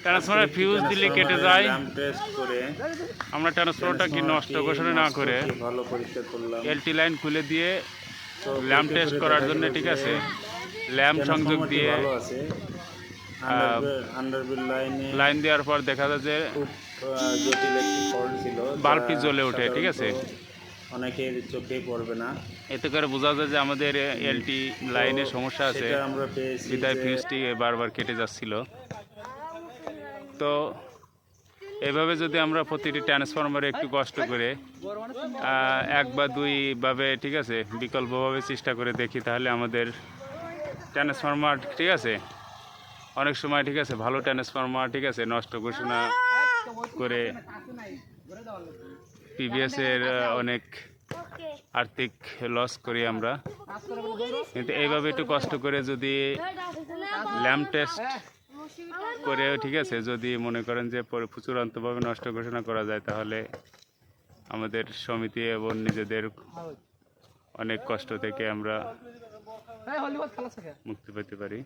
ট্রান্সফরমারের ফিউজ দিলে কেটে যায়। ল্যাম্প টেস্ট করে আমরা ট্রান্সফরমারটা কি নষ্ট ঘোষণা না করে ভালো পরীক্ষা করলাম। এলটি লাইন খুলে দিয়ে তো ল্যাম্প পরীক্ষা টেস্ট করে করার দেখা জন্য গেল ঠিক যে আছে ল্যাম্প সংযোগ ট্রান্সফরমারটি দিয়ে ভালো আছে। আন্ডারবিল লাইনে লাইন দেওয়ার পর দেখা যায় যে খুব জটিল একটি ফল্ট ছিল, বাল্বটি যা জ্বলে ওঠে, ঠিক আছে। সাধারণত অনেকের চোখে পড়বে না। এতে করে বোঝা যায় যে আমাদের এলটি লাইনে সমস্যা আছে, সেটা আমরা পেয়েছি বিদায় যে ফিউজটি বারবার কেটে যাচ্ছিল। তো এভাবে যদি আমরা প্রতিটি ট্রান্সফরমারে একটু কষ্ট করে এক বা দুইভাবে ঠিক আছে বিকল্পভাবে চেষ্টা করে দেখি, তাহলে আমাদের ট্রান্সফরমার ঠিক আছে অনেক সময় ঠিক আছে ভালো ট্রান্সফরমার ঠিক আছে নষ্ট ঘোষণা করে পিভিএসের অনেক আর্থিক লস করি আমরা। কিন্তু এইভাবে একটু কষ্ট করে যদি ল্যাম্প টেস্ট করে ঠিক আছে যদি মনে করেন যে চূড়ান্তভাবে নষ্ট ঘোষণা করা যায়, তাহলে আমাদের সমিতি এবং নিজেদের অনেক কষ্ট থেকে আমরা মুক্তি পেতে পারি।